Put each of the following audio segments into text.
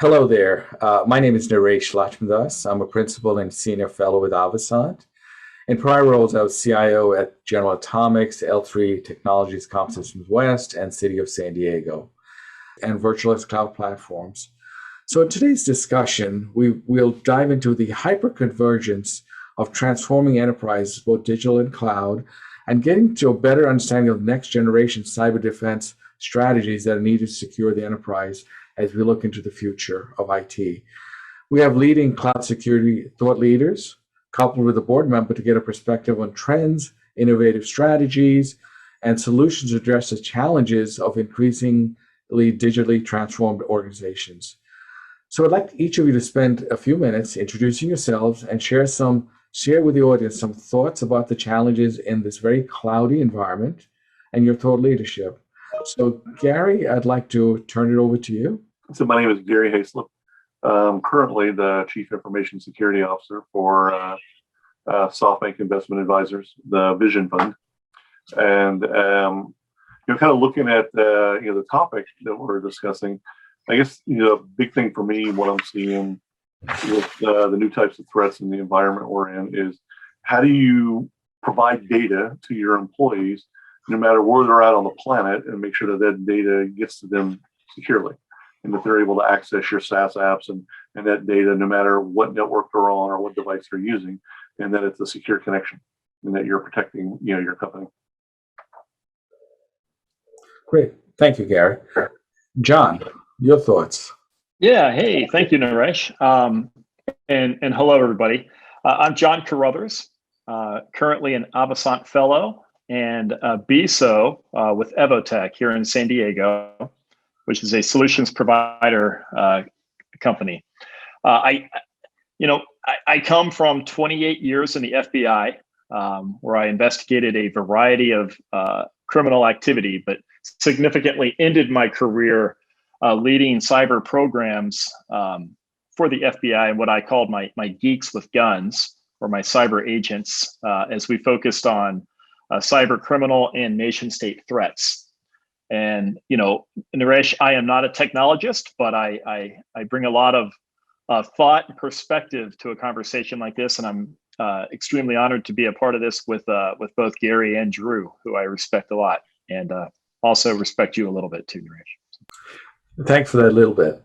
Hello there. My name is Naresh Lachmandas. I'm a principal and senior fellow with Avasant. In prior roles, I was CIO at General Atomics, L3 Technologies Comp-Systems West, and City of San Diego, and virtualized cloud platforms. So in today's discussion, we'll dive into the hyperconvergence of transforming enterprises, both digital and cloud, and getting to a better understanding of next generation cyber defense strategies that are needed to secure the enterprise as we look into the future of IT. We have leading cloud security thought leaders coupled with a board member to get a perspective on trends, innovative strategies, and solutions to address the challenges of increasingly digitally transformed organizations. So I'd like each of you to spend a few minutes introducing yourselves and share with the audience some thoughts about the challenges in this very cloudy environment and your thought leadership. So Gary, I'd like to turn it over to you. So my name is Gary Hayslip. I'm currently the Chief Information Security Officer for SoftBank Investment Advisors, the Vision Fund. And kind of looking at the topic that we're discussing, I guess the big thing for me, what I'm seeing with the new types of threats in the environment we're in is how do you provide data to your employees no matter where they're at on the planet and make sure that that data gets to them securely and that they're able to access your SaaS apps and that data no matter what network they're on or what device they're using, and that it's a secure connection and that you're protecting your company. Great. Thank you, Gary. John, your thoughts? Yeah. Hey, thank you, Naresh. And hello, everybody. I'm John Caruthers, currently an Avasant Fellow and BSO with Evotek here in San Diego, which is a solutions provider company. I come from 28 years in the FBI, where I investigated a variety of criminal activity, but significantly ended my career leading cyber programs for the FBI and what I called my geeks with guns, or my cyber agents, as we focused on cyber criminal and nation state threats. And, Naresh, I am not a technologist, but I bring a lot of thought and perspective to a conversation like this. And I'm extremely honored to be a part of this with both Gary and Drew, who I respect a lot, and also respect you a little bit too, Naresh. Thanks for that little bit.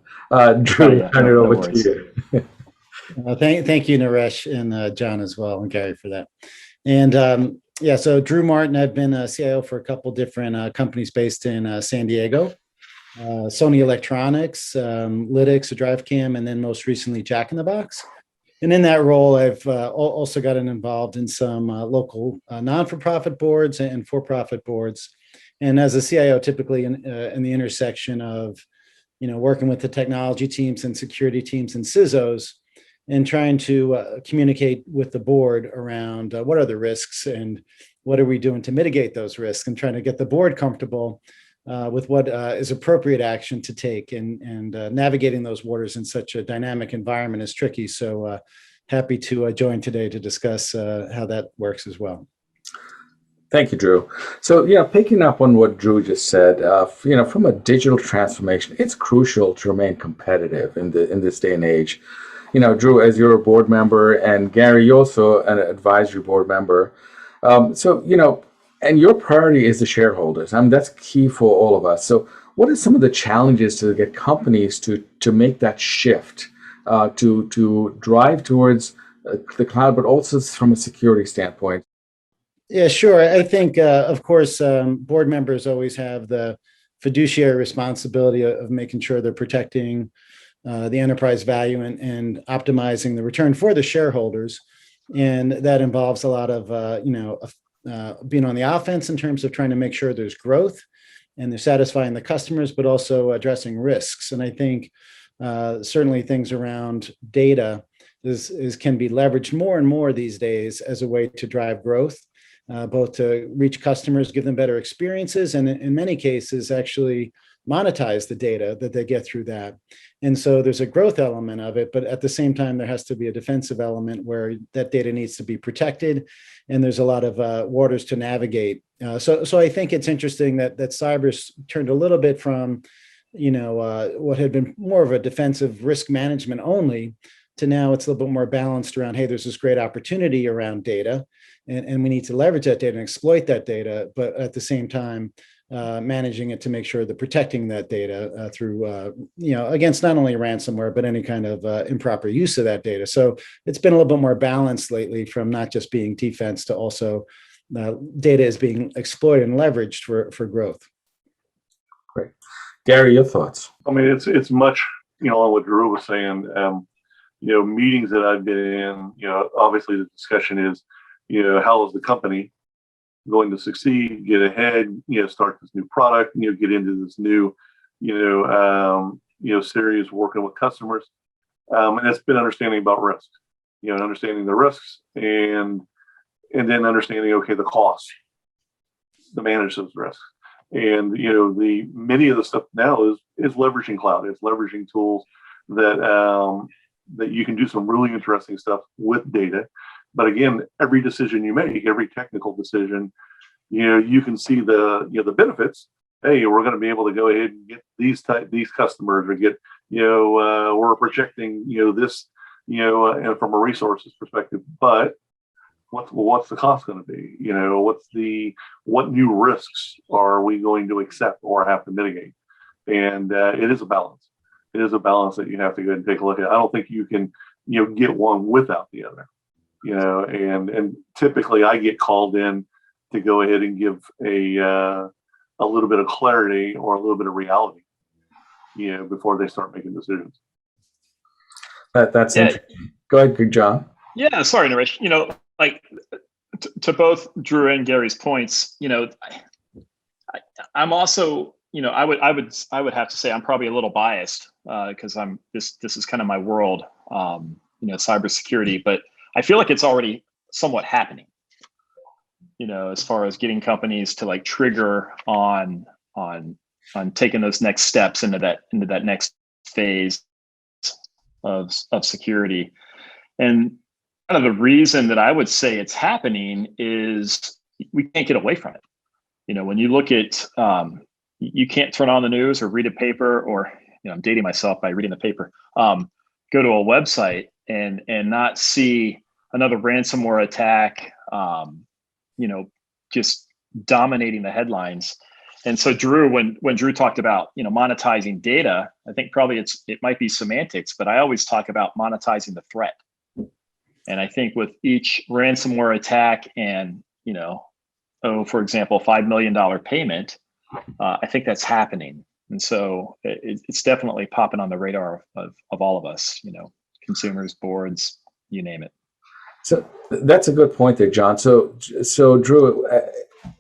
Drew, turn it over to you. Thank you, Naresh, and John as well, and Gary for that. And so Drew Martin, I've been a CIO for a couple different companies based in San Diego, Sony Electronics, Lytix, DriveCam, and then most recently Jack in the Box. And in that role, I've also gotten involved in some local non-for-profit boards and for-profit boards. And as a CIO, typically in the intersection of, working with the technology teams and security teams and CISOs, and trying to communicate with the board around what are the risks and what are we doing to mitigate those risks, and trying to get the board comfortable with what is appropriate action to take, and navigating those waters in such a dynamic environment is tricky. So happy to join today to discuss how that works as well. Thank you, Drew. So, picking up on what Drew just said, from a digital transformation, it's crucial to remain competitive in this day and age. Drew, as you're a board member, and Gary, you're also an advisory board member. And your priority is the shareholders. That's key for all of us. So what are some of the challenges to get companies to make that shift, to drive towards the cloud, but also from a security standpoint? Yeah, sure. I think, of course, board members always have the fiduciary responsibility of making sure they're protecting the enterprise value and optimizing the return for the shareholders. And that involves a lot of, being on the offense in terms of trying to make sure there's growth and they're satisfying the customers, but also addressing risks. And I think certainly things around data can be leveraged more and more these days as a way to drive growth, both to reach customers, give them better experiences, and in many cases, actually monetize the data that they get through that. And so there's a growth element of it, but at the same time, there has to be a defensive element where that data needs to be protected. And there's a lot of waters to navigate. So I think it's interesting that cyber's turned a little bit from what had been more of a defensive risk management only, to now it's a little bit more balanced around, hey, there's this great opportunity around data, and we need to leverage that data and exploit that data, but at the same time, managing it to make sure that protecting that data through, against not only ransomware, but any kind of improper use of that data. So it's been a little bit more balanced lately, from not just being defense to also data is being exploited and leveraged for growth. Great. Gary, your thoughts? I mean, it's much, on what Drew was saying, meetings that I've been in, obviously the discussion is, how is the company going to succeed, get ahead, start this new product, get into this new, series working with customers. And it's been understanding about risk, understanding the risks and then understanding, okay, the costs to manage those risks. And, the many of the stuff now is leveraging cloud. It's leveraging tools that, that you can do some really interesting stuff with data. But again, every decision you make, every technical decision, you can see the benefits. Hey, we're going to be able to go ahead and get these customers, or get, we're projecting, this, and from a resources perspective. But what's the cost going to be? What new risks are we going to accept or have to mitigate? And it is a balance. It is a balance that you have to go and take a look at. I don't think you can, get one without the other. And typically I get called in to go ahead and give a little bit of clarity or a little bit of reality, before they start making decisions. That's interesting. Go ahead, John. Yeah, sorry, Naresh. To both Drew and Gary's points, I'm also, I would have to say I'm probably a little biased because this is kind of my world, cybersecurity, but I feel like it's already somewhat happening, as far as getting companies to trigger on taking those next steps into that next phase of security. And kind of the reason that I would say it's happening is we can't get away from it. When you look at, you can't turn on the news or read a paper, or, I'm dating myself by reading the paper, go to a website and not see another ransomware attack, just dominating the headlines. And so Drew, when Drew talked about, monetizing data, I think probably it might be semantics, but I always talk about monetizing the threat. And I think with each ransomware attack and, for example, $5 million payment, I think that's happening. And so it's definitely popping on the radar of all of us, consumers, boards, you name it. So that's a good point there, John. So Drew,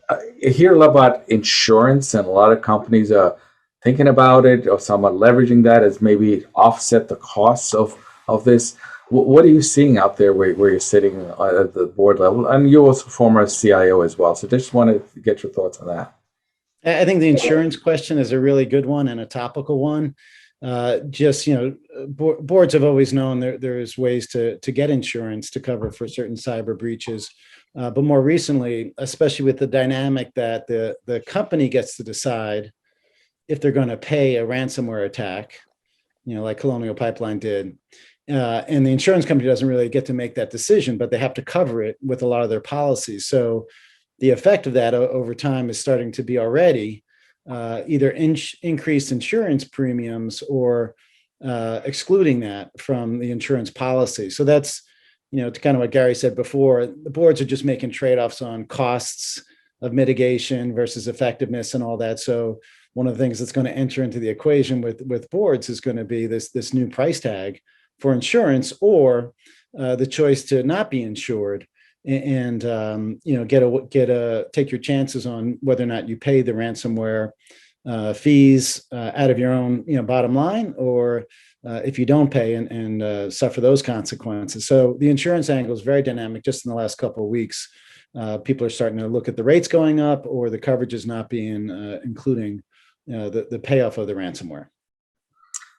I hear a lot about insurance, and a lot of companies are thinking about it or somewhat leveraging that as maybe offset the costs of this. What are you seeing out there where you're sitting at the board level? And you're also former CIO as well. So just want to get your thoughts on that. I think the insurance question is a really good one and a topical one. Boards have always known there's ways to get insurance to cover for certain cyber breaches. But more recently, especially with the dynamic that the company gets to decide if they're going to pay a ransomware attack, like Colonial Pipeline did. And the insurance company doesn't really get to make that decision, but they have to cover it with a lot of their policies. So the effect of that over time is starting to be already either increased insurance premiums or excluding that from the insurance policy. So that's, to kind of what Gary said before, the boards are just making trade-offs on costs of mitigation versus effectiveness and all that. So one of the things that's going to enter into the equation with boards is going to be this new price tag for insurance, or the choice to not be insured and take your chances on whether or not you pay the ransomware fees out of your own bottom line, or if you don't pay and suffer those consequences. So the insurance angle is very dynamic. Just in the last couple of weeks, people are starting to look at the rates going up, or the coverage is not being including the payoff of the ransomware.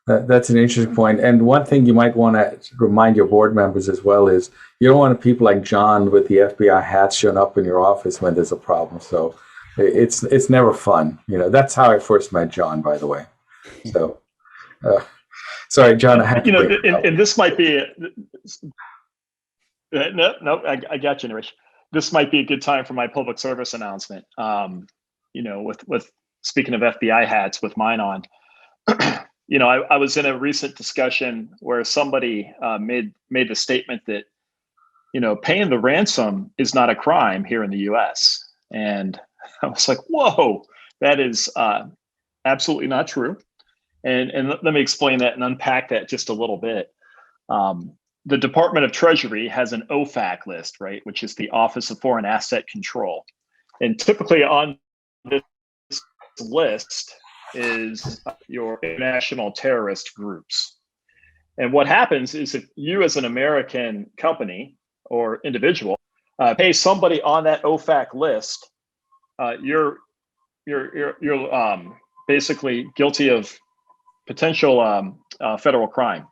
That's an interesting point. And one thing you might want to remind your board members as well is you don't want people like John with the FBI hats showing up in your office when there's a problem. So it's never fun. That's how I first met John, by the way. So, sorry, John, I had to break it up. And this might be no, I got you, Naresh. This might be a good time for my public service announcement. With speaking of FBI hats, with mine on, I was in a recent discussion where somebody made the statement that paying the ransom is not a crime here in the U.S. And I was like, whoa, that is absolutely not true. And let me explain that and unpack that just a little bit. The Department of Treasury has an OFAC list, right, which is the Office of Foreign Asset Control. And typically on this list is your international terrorist groups. And what happens is if you as an American company or individual pay somebody on that OFAC list, you're basically guilty of potential federal crime.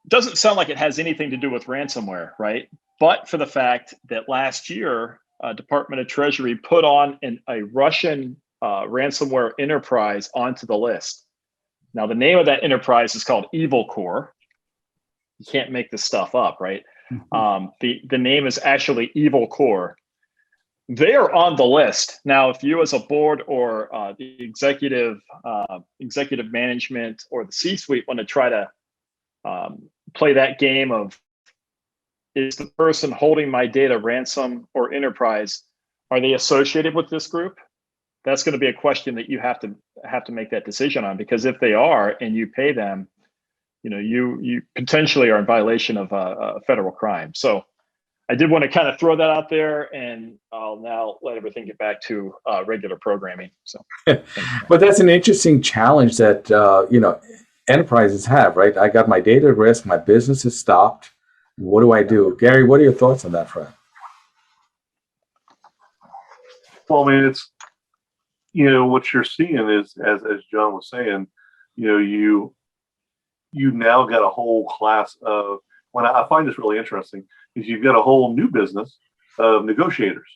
Doesn't sound like it has anything to do with ransomware, right? But for the fact that last year, Department of Treasury put on a Russian ransomware enterprise onto the list. Now, the name of that enterprise is called Evotek. You can't make this stuff up, right? The name is actually Evotek. They are on the list. Now, if you as a board or the executive management or the C-suite want to try to play that game of, is the person holding my data ransom or enterprise, are they associated with this group? That's going to be a question that you have to make that decision on, because if they are and you pay them, you potentially are in violation of a federal crime. So I did want to kind of throw that out there, and I'll now let everything get back to regular programming. So, but that's an interesting challenge that enterprises have, right? I got my data at risk, my business is stopped. What do I do? Gary, what are your thoughts on that front? Well, I mean, it's, what you're seeing is, as John was saying, you now got a whole class of, when I find this really interesting, is you've got a whole new business of negotiators.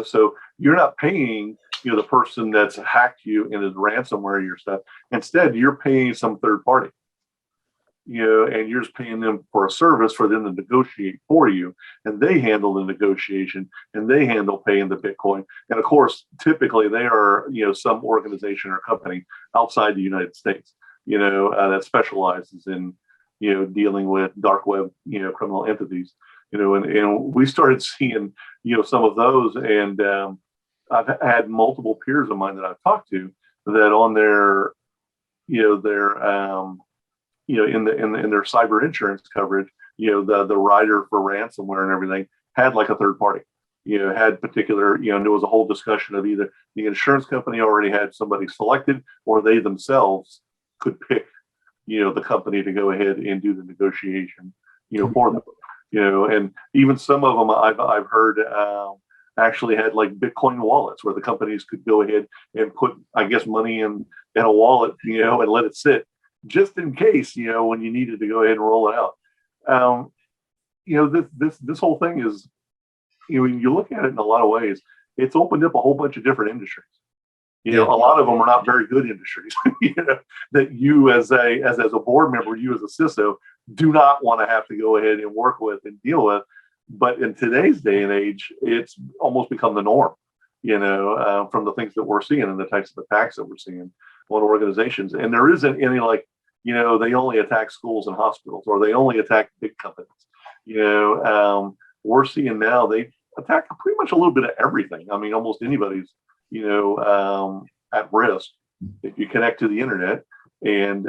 So you're not paying the person that's hacked you and is ransomware your stuff. Instead, you're paying some third party, and you're just paying them for a service for them to negotiate for you, and they handle the negotiation and they handle paying the Bitcoin. And of course, typically they are some organization or company outside the United States, that specializes in dealing with dark web criminal entities, and we started seeing some of those, and I've had multiple peers of mine that I've talked to that on their in their cyber insurance coverage, the rider for ransomware and everything had like a third party, had particular, there was a whole discussion of either the insurance company already had somebody selected, or they themselves could pick the company to go ahead and do the negotiation for them, and even some of them I've heard actually had like Bitcoin wallets where the companies could go ahead and put, I guess, money in a wallet, and let it sit just in case, when you needed to go ahead and roll it out. This whole thing is, when you look at it in a lot of ways, it's opened up a whole bunch of different industries. A lot of them are not very good industries, that you as a board member, you as a CISO, do not want to have to go ahead and work with and deal with. But in today's day and age, it's almost become the norm, from the things that we're seeing and the types of attacks that we're seeing on organizations. And there isn't any like, they only attack schools and hospitals, or they only attack big companies. We're seeing now they attack pretty much a little bit of everything. I mean, almost anybody's, at risk if you connect to the internet, and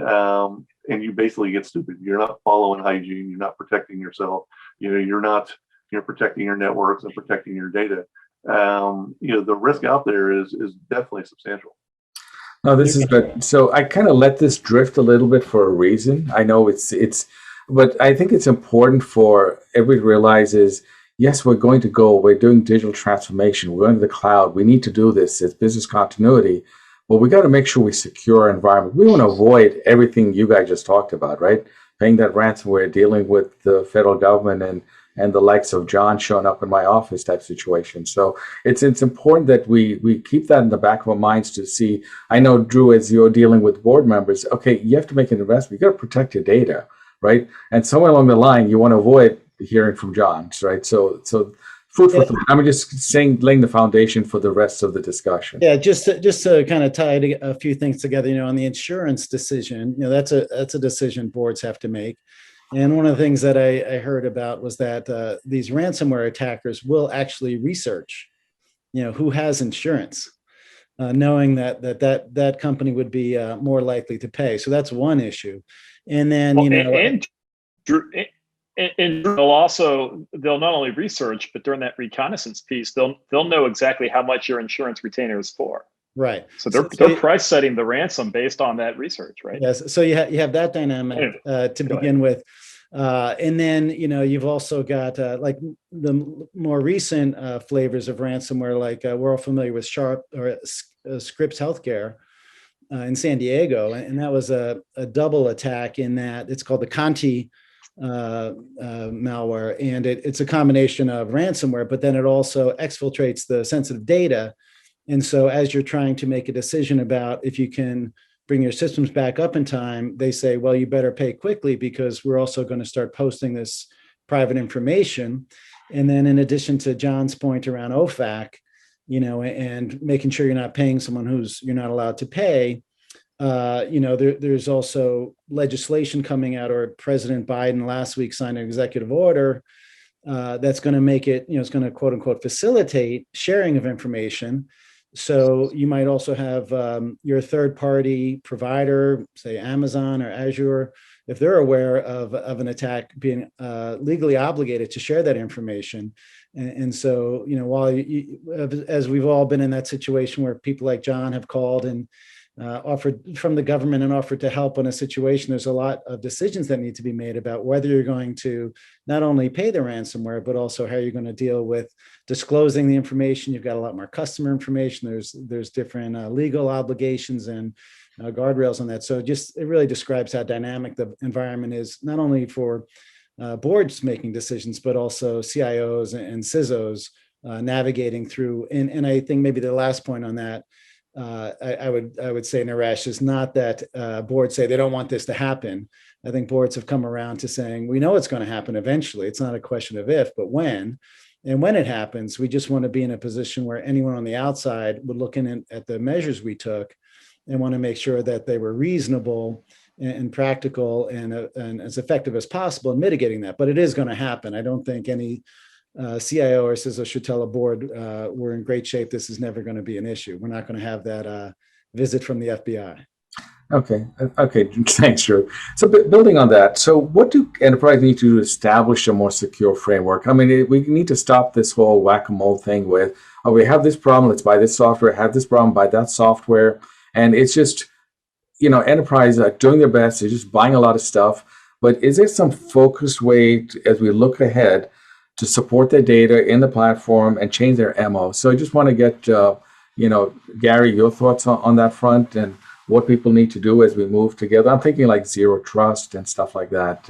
you basically get stupid. You're not following hygiene. You're not protecting yourself. You're protecting your networks and protecting your data. The risk out there is definitely substantial. No, this is good. So I kind of let this drift a little bit for a reason. I know it's, but I think it's important for everybody to realize is, yes, we're doing digital transformation. We're going to the cloud. We need to do this. It's business continuity, but we got to make sure we secure our environment. We want to avoid everything you guys just talked about, right? Paying that ransomware, dealing with the federal government, and and the likes of John showing up in my office type situation. So it's important that we keep that in the back of our minds to see. I know, Drew, as you're dealing with board members, okay, you have to make an investment. You got to protect your data, right? And somewhere along the line, you want to avoid hearing from Johns, right? So food for thought. I'm just saying, laying the foundation for the rest of the discussion. Yeah, just to kind of tie a few things together, on the insurance decision, that's a decision boards have to make. And one of the things that I heard about was that these ransomware attackers will actually research, who has insurance, knowing that company would be more likely to pay. So that's one issue. And then, and they'll not only research, but during that reconnaissance piece, they'll know exactly how much your insurance retainer is for. Right. So they're price setting the ransom based on that research, right? Yes. So you have that dynamic to begin with. And then, you've also got like the more recent flavors of ransomware, like we're all familiar with Scripps Healthcare in San Diego. And that was a double attack in that it's called the Conti malware. And it's a combination of ransomware, but then it also exfiltrates the sensitive data. And so as you're trying to make a decision about if you can bring your systems back up in time, they say, well, you better pay quickly because we're also going to start posting this private information. And then in addition to John's point around OFAC, and making sure you're not paying someone you're not allowed to pay, there's also legislation coming out, or President Biden last week signed an executive order that's going to make it, it's going to quote unquote facilitate sharing of information. So you might also have your third-party provider, say Amazon or Azure, if they're aware of an attack, being legally obligated to share that information. And so, while as we've all been in that situation where people like John have called and offered from the government and offered to help in a situation, there's a lot of decisions that need to be made about whether you're going to not only pay the ransomware, but also how you're going to deal with disclosing the information. You've got a lot more customer information. There's different legal obligations and guardrails on that. So it really describes how dynamic the environment is, not only for boards making decisions, but also CIOs and CISOs navigating through. And I think maybe the last point on that, I would say, Naresh, is not that boards say they don't want this to happen. I think boards have come around to saying, we know it's going to happen eventually. It's not a question of if, but when. And when it happens, we just want to be in a position where anyone on the outside would look in at the measures we took and want to make sure that they were reasonable and practical and as effective as possible in mitigating that. But it is going to happen. I don't think any CIO or CISO should tell a board, we're in great shape. This is never going to be an issue. We're not going to have that visit from the FBI. Okay. Thanks, Drew. So building on that, so what do enterprises need to do to establish a more secure framework? I mean, we need to stop this whole whack-a-mole thing with, oh, we have this problem, let's buy this software, have this problem, buy that software. And it's just, enterprises are doing their best. They're just buying a lot of stuff. But is there some focused way as we look ahead to support their data in the platform and change their MO? So I just want to get, Gary, your thoughts on that front and what people need to do as we move together. I'm thinking like zero trust and stuff like that.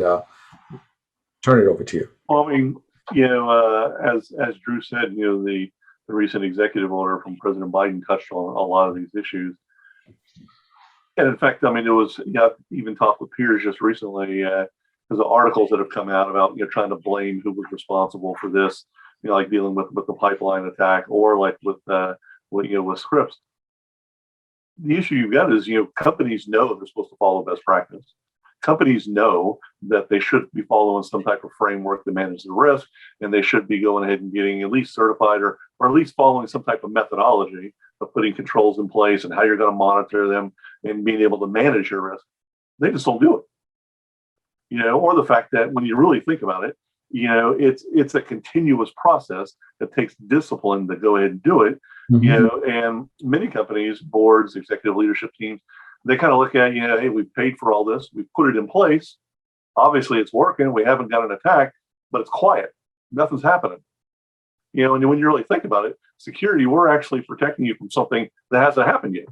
Turn it over to you. Well, I mean, as Drew said, the recent executive order from President Biden touched on a lot of these issues. And in fact, I mean, it was even talked with peers just recently because of articles that have come out about trying to blame who was responsible for this, like dealing with the pipeline attack or like with Scripps. The issue you've got is companies know they're supposed to follow best practice. Companies know that they should be following some type of framework to manage the risk, and they should be going ahead and getting at least certified or at least following some type of methodology of putting controls in place and how you're going to monitor them and being able to manage your risk. They just don't do it. Or the fact that when you really think about it, it's a continuous process that takes discipline to go ahead and do it. Mm-hmm. And many companies, boards, executive leadership teams, they kind of look at, hey, we've paid for all this, we've put it in place. Obviously, it's working. We haven't got an attack, but it's quiet. Nothing's happening. And when you really think about it, security, we're actually protecting you from something that hasn't happened yet.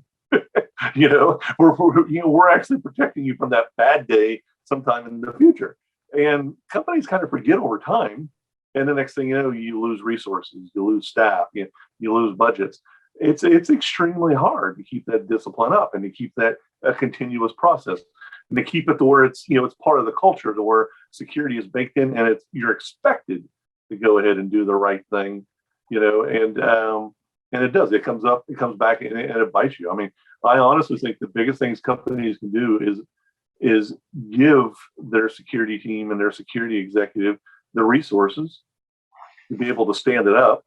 We're actually protecting you from that bad day sometime in the future. And companies kind of forget over time And the next thing you know, you lose resources, you lose staff, you lose budgets. It's extremely hard to keep that discipline up and to keep that a continuous process and to keep it to where it's it's part of the culture, to where security is baked in and you're expected to go ahead and do the right thing, and it does. It comes back and it bites you. I mean, I honestly think the biggest things companies can do is give their security team and their security executive the resources to be able to stand it up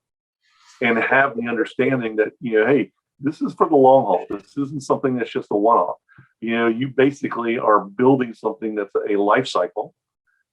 and have the understanding that, hey, this is for the long haul. This isn't something that's just a one-off. You basically are building something that's a life cycle.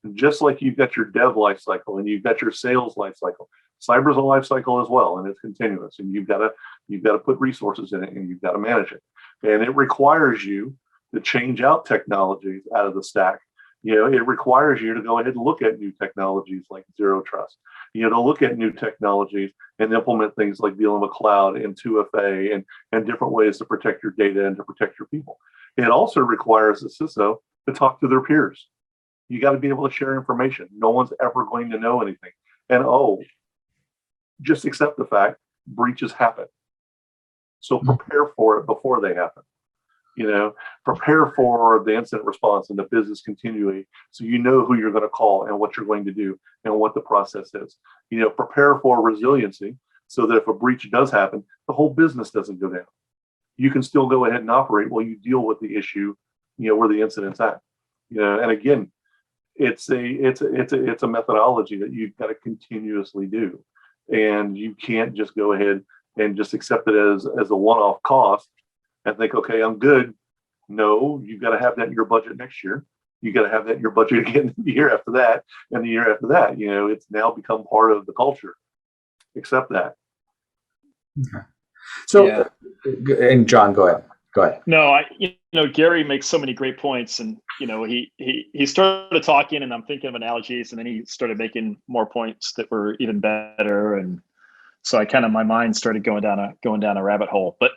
And just like you've got your dev life cycle and you've got your sales life cycle, cyber's a life cycle as well, and it's continuous. And you've got to put resources in it, and you've got to manage it. And it requires you to change out technologies out of the stack. It requires you to go ahead and look at new technologies like zero trust, to look at new technologies and implement things like dealing with cloud and 2FA and different ways to protect your data and to protect your people. It also requires the CISO to talk to their peers. You got to be able to share information. No one's ever going to know anything. And just accept the fact breaches happen. So prepare for it before they happen. Prepare for the incident response and the business continuity, so you know who you're going to call and what you're going to do and what the process is. Prepare for resiliency, so that if a breach does happen, the whole business doesn't go down. You can still go ahead and operate while you deal with the issue, where the incident's at. And again, it's a methodology that you've got to continuously do, and you can't just go ahead and just accept it as a one-off cost and think, okay, I'm good. No, you've got to have that in your budget next year. You got to have that in your budget again the year after that, and the year after that. It's now become part of the culture. Accept that. Okay. So, and John, go ahead. No, Gary makes so many great points, and he started talking, and I'm thinking of analogies, and then he started making more points that were even better, and so my mind started going down a rabbit hole. But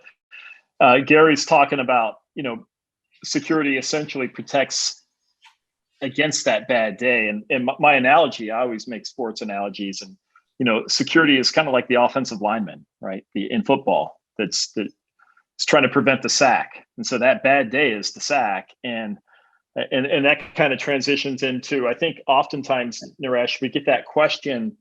Gary's talking about, security essentially protects against that bad day. And my analogy, I always make sports analogies, and, security is kind of like the offensive lineman, right? In football, that's trying to prevent the sack. And so that bad day is the sack. And that kind of transitions into, I think oftentimes, Naresh, we get that question,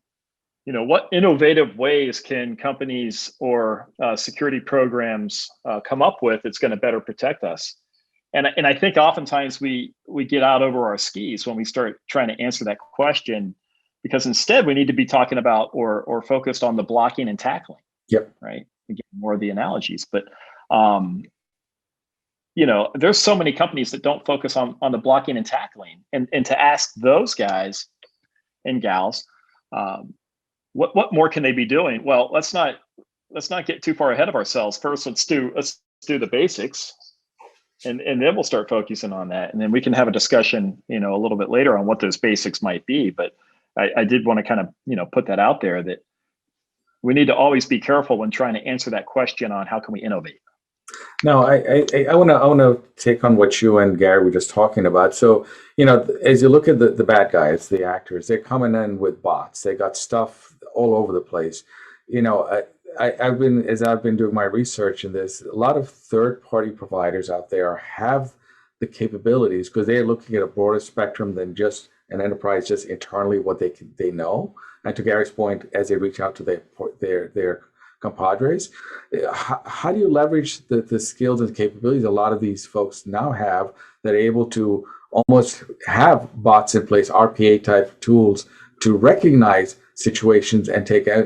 what innovative ways can companies or security programs come up with that's going to better protect us? And I think oftentimes we get out over our skis when we start trying to answer that question, because instead we need to be talking about or focused on the blocking and tackling. Yep. Right. Again, more of the analogies, but there's so many companies that don't focus on the blocking and tackling, and to ask those guys and gals, what more can they be doing? Well, let's not get too far ahead of ourselves. First, let's do the basics, and then we'll start focusing on that, and then we can have a discussion, a little bit later on what those basics might be. But I did want to kind of put that out there, that we need to always be careful when trying to answer that question on how can we innovate. No, I want to take on what you and Gary were just talking about. So, as you look at the bad guys, the actors, they're coming in with bots. They got stuff all over the place. I've been doing my research in this, a lot of third-party providers out there have the capabilities, because they're looking at a broader spectrum than just an enterprise, just internally what they know. And to Gary's point, as they reach out to their compadres, how do you leverage the skills and capabilities a lot of these folks now have, that are able to almost have bots in place, RPA type tools, to recognize situations and take out?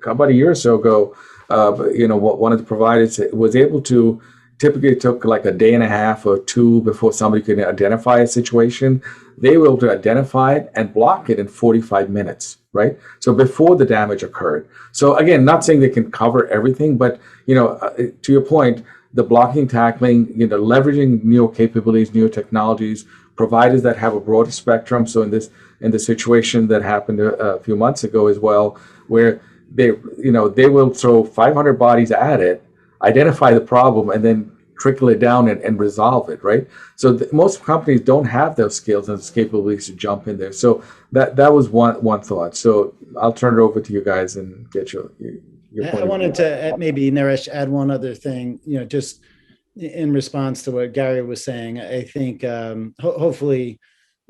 About a year or so ago, one of the providers was able to, typically it took like a day and a half or two before somebody could identify a situation. They were able to identify it and block it in 45 minutes, right? So before the damage occurred. So again, not saying they can cover everything, but to your point, the blocking, tackling, leveraging new capabilities, new technologies, providers that have a broader spectrum. So in the situation that happened a few months ago as well, where they will throw 500 bodies at it, identify the problem, and then trickle it down and resolve it, right? So most companies don't have those skills and those capabilities to jump in there. So that was one thought. So I'll turn it over to you guys and get your point. I wanted to maybe, Naresh, add one other thing, just in response to what Gary was saying. I think hopefully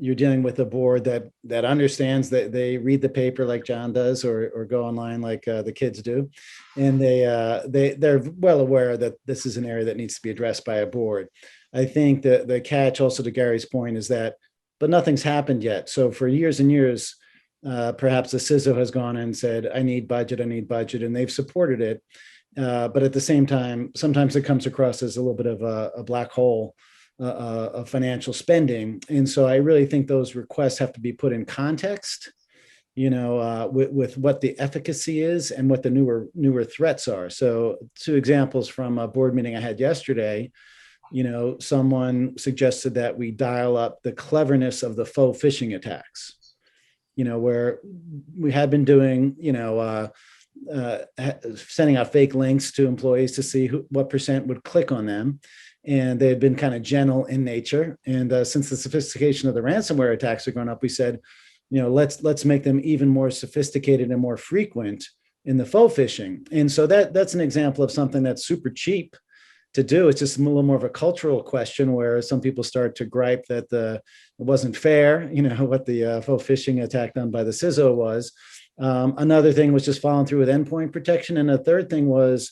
you're dealing with a board that understands that they read the paper like John does, or go online like the kids do, and they're well aware that this is an area that needs to be addressed by a board. I think the catch, also to Gary's point, is that, but nothing's happened yet. So for years and years, perhaps the CISO has gone and said, I need budget, and they've supported it. But at the same time, sometimes it comes across as a little bit of a black hole of financial spending. And so I really think those requests have to be put in context, with what the efficacy is and what the newer threats are. So 2 examples from a board meeting I had yesterday. Someone suggested that we dial up the cleverness of the faux phishing attacks, where we had been doing, sending out fake links to employees to see what percent would click on them. And they had been kind of gentle in nature. And since the sophistication of the ransomware attacks are going up, we said, let's make them even more sophisticated and more frequent in the faux phishing. And so that's an example of something that's super cheap to do. It's just a little more of a cultural question where some people start to gripe that it wasn't fair, what the faux phishing attack done by the CISO was. Another thing was just following through with endpoint protection. And a third thing was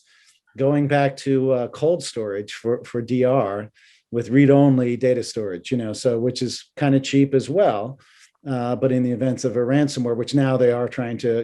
going back to cold storage for DR with read-only data storage, so which is kind of cheap as well. But in the events of a ransomware, which now they are trying to,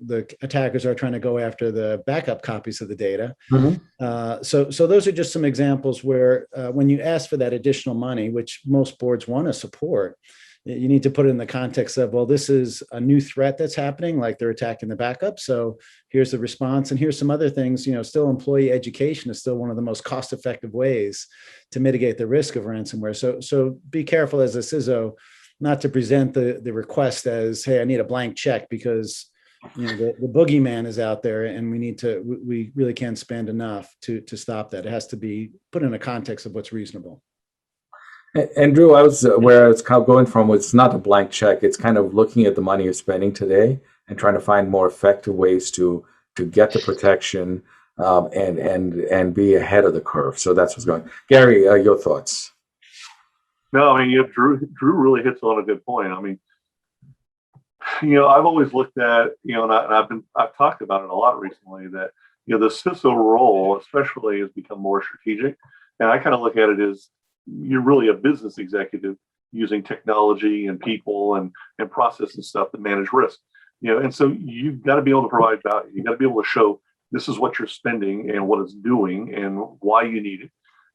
the attackers are trying to go after the backup copies of the data. Mm-hmm. So those are just some examples where when you ask for that additional money, which most boards want to support, you need to put it in the context of, well, this is a new threat that's happening, like they're attacking the backup. So here's the response. And here's some other things, still employee education is still one of the most cost-effective ways to mitigate the risk of ransomware. So be careful as a CISO not to present the request as, hey, I need a blank check because the boogeyman is out there and we really can't spend enough to stop that. It has to be put in a context of what's reasonable. And Drew, where I was kind of going from was not a blank check. It's kind of looking at the money you're spending today and trying to find more effective ways to get the protection and be ahead of the curve. So that's what's going. Gary, your thoughts? No, I mean, Drew really hits on a good point. I mean, I've always looked at, and I've talked about it a lot recently that, the CISO role especially has become more strategic. And I kind of look at it as you're really a business executive using technology and people and process and stuff to manage risk. And so you've got to be able to provide value. You've got to be able to show this is what you're spending and what it's doing and why you need it.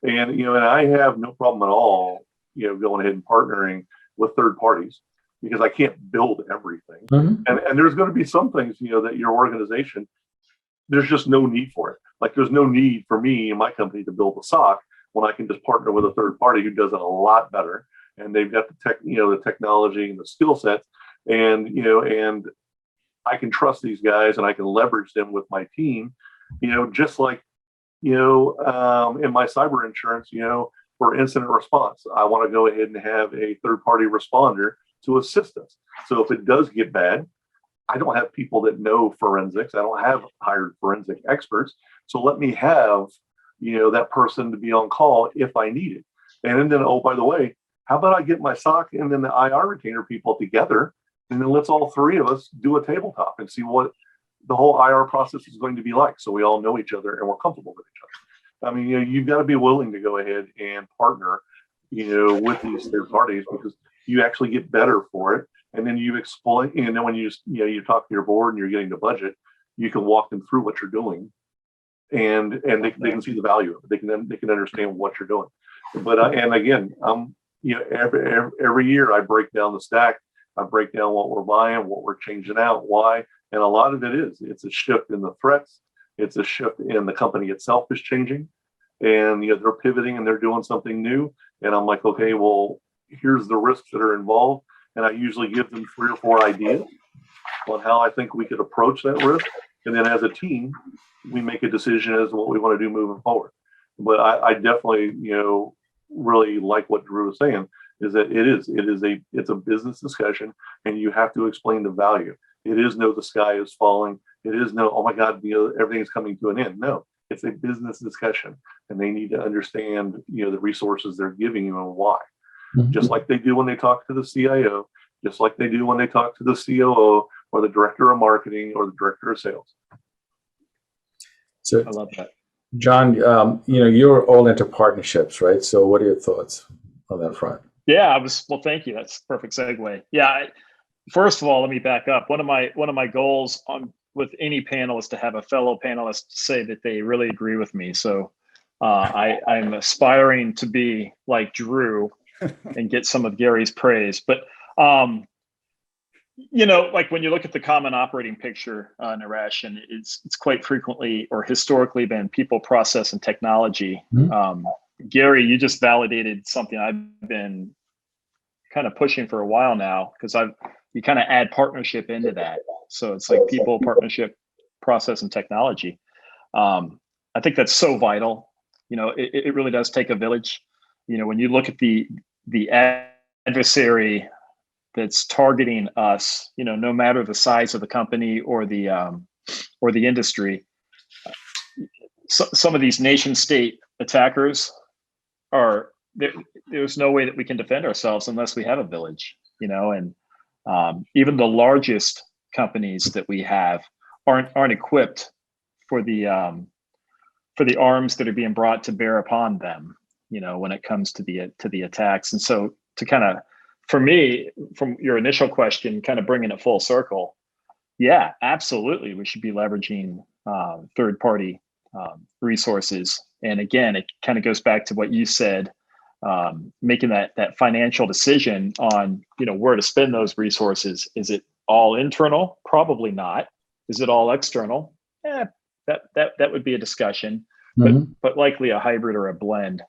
And, and I have no problem at all, going ahead and partnering with third parties because I can't build everything. Mm-hmm. And there's going to be some things, that your organization, there's just no need for it. Like there's no need for me and my company to build a SOC when I can just partner with a third party who does it a lot better. And they've got the technology and the skill sets and I can trust these guys and I can leverage them with my team, just like, in my cyber insurance, for incident response, I want to go ahead and have a third-party responder to assist us. So if it does get bad, I don't have people that know forensics. I don't have hired forensic experts. So let me have, that person to be on call if I need it. And then, oh, by the way, how about I get my SOC and then the IR retainer people together, and then let's all three of us do a tabletop and see what the whole IR process is going to be like. So we all know each other and we're comfortable with each other. I mean, you've got to be willing to go ahead and partner, with these third parties because you actually get better for it. And then you explain, and then when you talk to your board and you're getting the budget, you can walk them through what you're doing, and they can see the value of it. They can understand what you're doing. But and again, every year I break down the stack. I break down what we're buying, what we're changing out, why, and a lot of it's a shift in the threats. It's a shift in the company itself is changing, and they're pivoting and they're doing something new. And I'm like, okay, well, here's the risks that are involved, and I usually give them 3 or 4 ideas on how I think we could approach that risk, and then as a team, we make a decision as to what we want to do moving forward. But I definitely, really like what Drew was saying, is that it's a business discussion, and you have to explain the value. It is no, the sky is falling. It is no, oh my God, everything's coming to an end. No, it's a business discussion, and they need to understand, the resources they're giving you and why. Just like they do when they talk to the CIO, just like they do when they talk to the COO or the director of marketing or the director of sales. So I love that. John, you're all into partnerships, right? So what are your thoughts on that front? Yeah, well, thank you. That's a perfect segue. Yeah. First of all, let me back up. One of my goals with any panel is to have a fellow panelist say that they really agree with me. So I'm aspiring to be like Drew and get some of Gary's praise. But like when you look at the common operating picture, Naresh, and it's quite frequently or historically been people, process, and technology. Gary, you just validated something I've been kind of pushing for a while now, because you kind of add partnership into that. So it's like people, partnership, process, and technology. I think that's so vital. It really does take a village. When you look at the adversary that's targeting us, no matter the size of the company or the industry, some of these nation state attackers there's no way that we can defend ourselves unless we have a village, and even the largest companies that we have aren't equipped for the arms that are being brought to bear upon them, when it comes to the attacks. And so to kind of, for me, from your initial question, kind of bringing it full circle, yeah, absolutely, we should be leveraging third-party resources. And again, it kind of goes back to what you said, making that financial decision on where to spend those resources. Is it all internal? Probably not. Is it all external? That would be a discussion, but likely a hybrid or a blend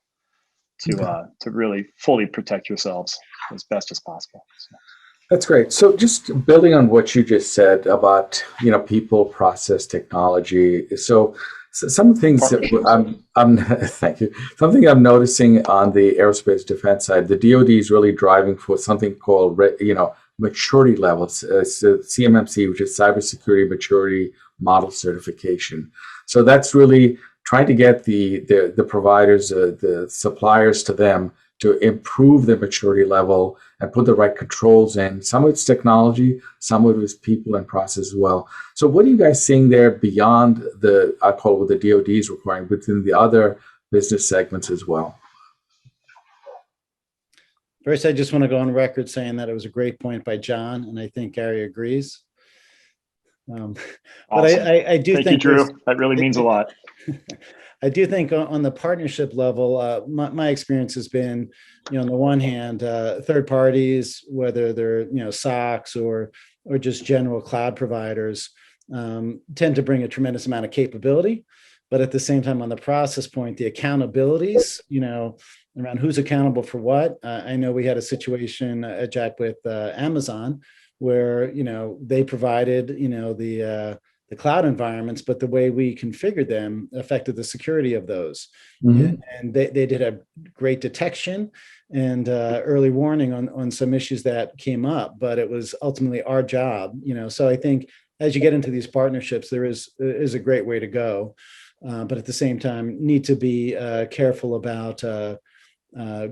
to really fully protect yourselves as best as possible. So. That's great. So just building on what you just said about people, process, technology. So some things I'm thank you. Something I'm noticing on the aerospace defense side, the DoD is really driving for something called maturity levels, CMMC, which is Cybersecurity Maturity Model Certification. So that's really trying to get the providers, the suppliers to them to improve their maturity level and put the right controls in. Some of it's technology, some of it is people and process as well. So what are you guys seeing there beyond I call it what the DoD is requiring, within the other business segments as well? First, I just want to go on record saying that it was a great point by John, and I think Gary agrees. Awesome. But I do Thank think you, Drew. That really means a lot. I do think on the partnership level, my experience has been, on the one hand, third parties, whether they're SOCs or just general cloud providers, tend to bring a tremendous amount of capability, but at the same time, on the process point, the accountabilities, around who's accountable for what. I know we had a situation at Jack with Amazon, where they provided the cloud environments, but the way we configured them affected the security of those. And they did a great detection and early warning on some issues that came up, but it was ultimately our job. So I think as you get into these partnerships, there is a great way to go, but at the same time, need to be careful about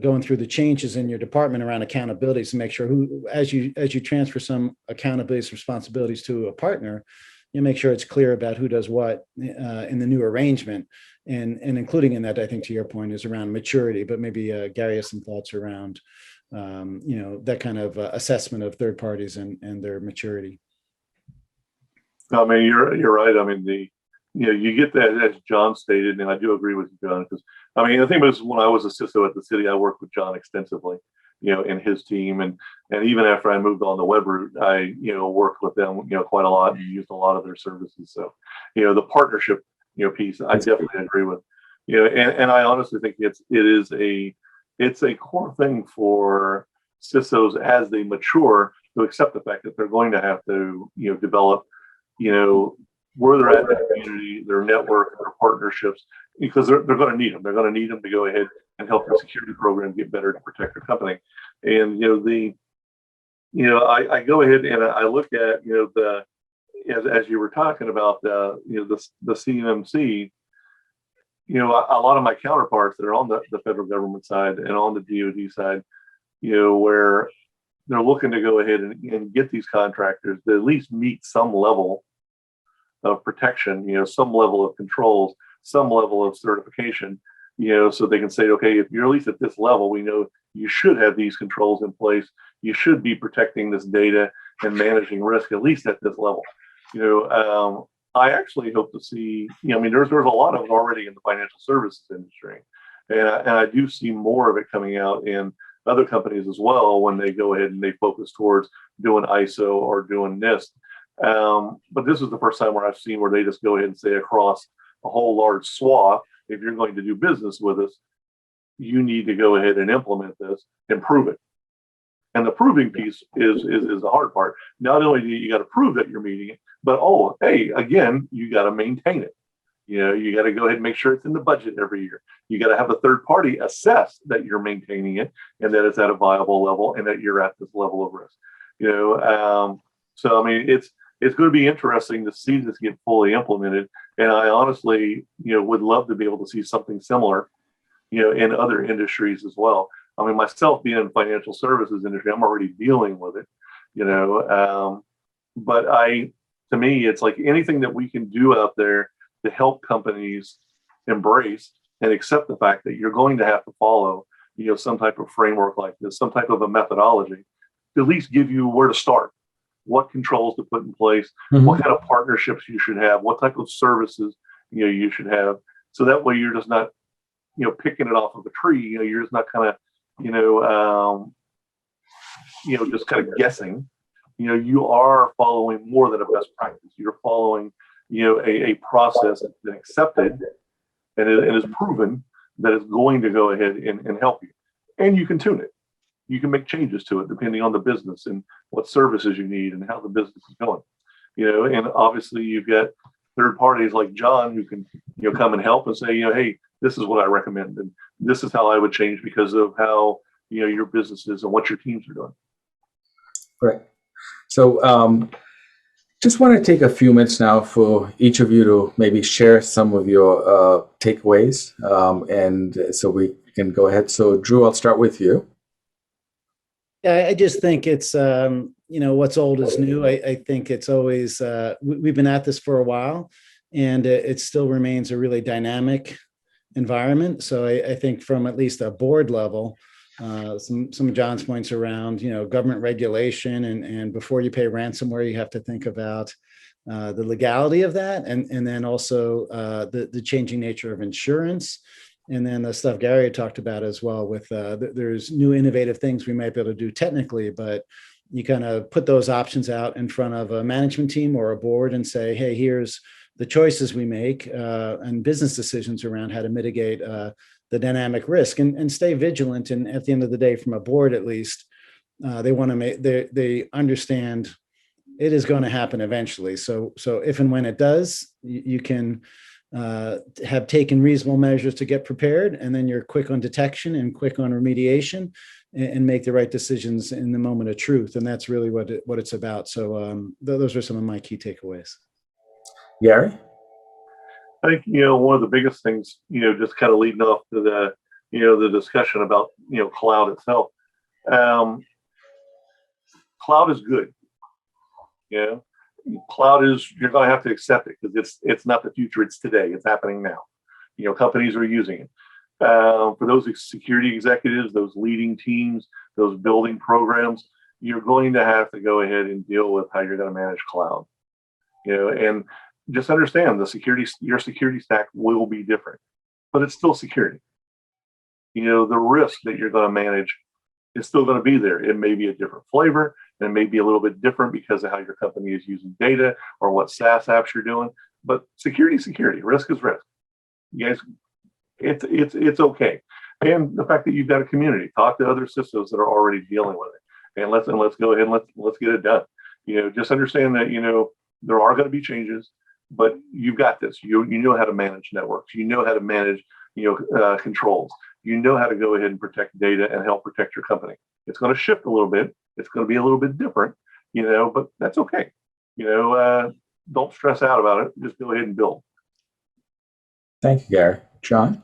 going through the changes in your department around accountabilities to make sure as you transfer some accountabilities, responsibilities to a partner, you make sure it's clear about who does what in the new arrangement, and including in that, I think to your point, is around maturity. But maybe Gary has some thoughts around that kind of assessment of third parties and their maturity. I mean, you're right. I mean, you get that, as John stated, and I do agree with you, John, because the thing was, when I was a CISO at the city, I worked with John extensively, and his team, and even after I moved on the web route, I worked with them quite a lot and used a lot of their services. So the partnership piece, I definitely agree with. And I honestly think it's a core thing for CISOs as they mature to accept the fact that they're going to have to develop where they're at in the community, their network, their partnerships, because they're going to need them. They're going to need them to go ahead and help their security program get better to protect their company. And I go ahead and I look at as you were talking about the CMMC. A lot of my counterparts that are on the federal government side and on the DoD side, where they're looking to go ahead and get these contractors to at least meet some level of protection, some level of controls, some level of certification, so they can say, okay, if you're at least at this level, we know you should have these controls in place. You should be protecting this data and managing risk at least at this level. I actually hope to see, there's a lot of it already in the financial services industry. And I do see more of it coming out in other companies as well when they go ahead and they focus towards doing ISO or doing NIST. But this is the first time where I've seen where they just go ahead and say across a whole large swath, if you're going to do business with us, you need to go ahead and implement this and prove it. And the proving piece is the hard part. Not only do you got to prove that you're meeting it, but again, you got to maintain it. You got to go ahead and make sure it's in the budget every year. You got to have a third party assess that you're maintaining it and that it's at a viable level and that you're at this level of risk. So it's going to be interesting to see this get fully implemented. And I honestly, would love to be able to see something similar, in other industries as well. Myself being in the financial services industry, I'm already dealing with it, but to me, it's like anything that we can do out there to help companies embrace and accept the fact that you're going to have to follow, some type of framework like this, some type of a methodology, to at least give you where to start, what controls to put in place, what kind of partnerships you should have, what type of services, you should have. So that way you're just not, picking it off of a tree, you're just not kind of, just kind of guessing. You are following more than a best practice. You're following, a process that's been accepted and it is proven that it's going to go ahead and help you. And you can tune it. You can make changes to it depending on the business and what services you need and how the business is going. And obviously you've got third parties like John who can, come and help and say, hey, this is what I recommend and this is how I would change because of how, your business is and what your teams are doing. Right. So just want to take a few minutes now for each of you to maybe share some of your takeaways, and so we can go ahead. So Drew, I'll start with you. Yeah, I just think it's, what's old is new. I think it's always, we've been at this for a while and it still remains a really dynamic environment. So I think from at least a board level, some of John's points around, government regulation and before you pay ransomware, you have to think about the legality of that. And then also the changing nature of insurance. And then the stuff Gary had talked about as well with there's new innovative things we might be able to do technically, but you kind of put those options out in front of a management team or a board and say, hey, here's the choices we make and business decisions around how to mitigate the dynamic risk and stay vigilant. And at the end of the day, from a board, at least, they want to make, they understand it is going to happen eventually. So if and when it does, you can have taken reasonable measures to get prepared, and then you're quick on detection and quick on remediation and make the right decisions in the moment of truth. And that's really what it's about. So those are some of my key takeaways. Gary? I think, one of the biggest things, just kind of leading off to the, the discussion about, cloud itself. Cloud is good. Cloud is, you're going to have to accept it because it's not the future, it's today, it's happening now. Companies are using it. For those security executives, those leading teams, those building programs, you're going to have to go ahead and deal with how you're going to manage cloud. And just understand your security stack will be different, but it's still security. The risk that you're going to manage is still going to be there. It may be a different flavor, and it may be a little bit different because of how your company is using data or what SaaS apps you're doing. But security, risk is risk. You guys, it's okay. And the fact that you've got a community, talk to other systems that are already dealing with it, and let's go ahead and let's get it done. Just understand that there are going to be changes. but you've got this. You know how to manage networks. You know how to manage controls. You know how to go ahead and protect data and help protect your company. It's going to shift a little bit. It's going to be a little bit different, but that's okay. Don't stress out about it. Just go ahead and build. Thank you, Gary. John?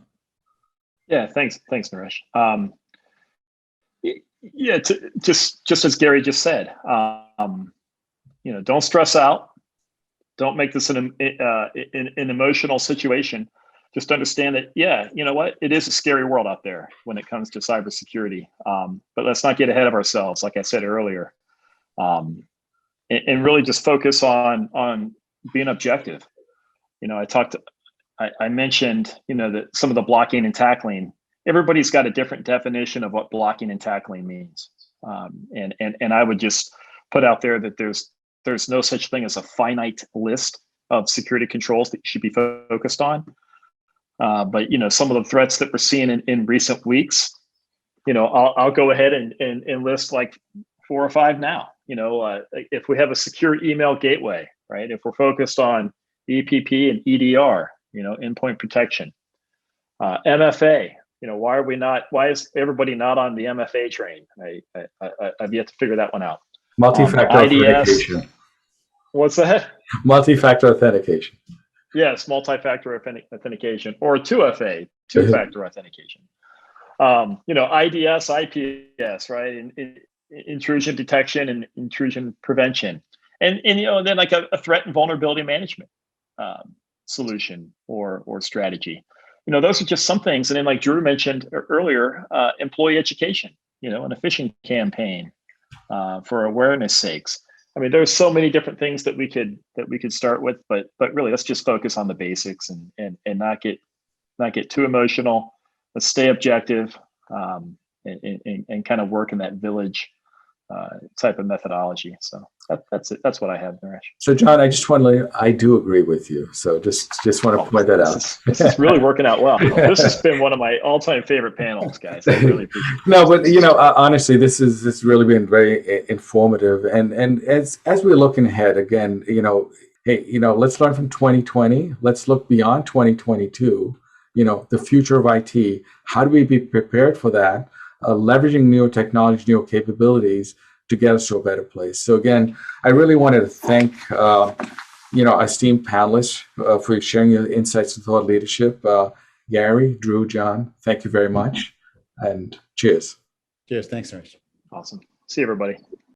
Yeah, thanks, Naresh. Just as Gary just said, don't stress out. Don't make this an emotional situation. Just understand that, you know what? It is a scary world out there when it comes to cybersecurity. But let's not get ahead of ourselves, like I said earlier, and really just focus on being objective. I mentioned, that some of the blocking and tackling. Everybody's got a different definition of what blocking and tackling means, and I would just put out there that there's no such thing as a finite list of security controls that you should be focused on. But some of the threats that we're seeing in recent weeks, I'll go ahead and list like 4 or 5 now. If we have a secure email gateway, right? If we're focused on EPP and EDR, endpoint protection, MFA. Why is everybody not on the MFA train? I've yet to figure that one out. Multi-factor IDS, authentication. What's that? Multi-factor authentication. Yes, multi-factor authentication, or 2FA, two-factor authentication. IDS, IPS, right? Intrusion detection and intrusion prevention, and then like a threat and vulnerability management solution or strategy. Those are just some things. And then, like Drew mentioned earlier, employee education. An phishing campaign for awareness sakes. I mean, there's so many different things that we could start with, but really, let's just focus on the basics and not get too emotional. Let's stay objective and kind of work in that village type of methodology. So that's it. That's what I have, Naresh. So, John, I do agree with you. So just want to point that out. This is really working out well. This has been one of my all-time favorite panels, guys. I really appreciate it. No, but honestly, this has really been very informative. And as we're looking ahead again, let's learn from 2020. Let's look beyond 2022. The future of IT. How do we be prepared for that? Leveraging new technology, new capabilities to get us to a better place. So again, I really wanted to thank our esteemed panelists for sharing your insights and thought leadership. Gary, Drew, John, thank you very much, and cheers. Cheers. Thanks, Naresh. Awesome. See you, everybody.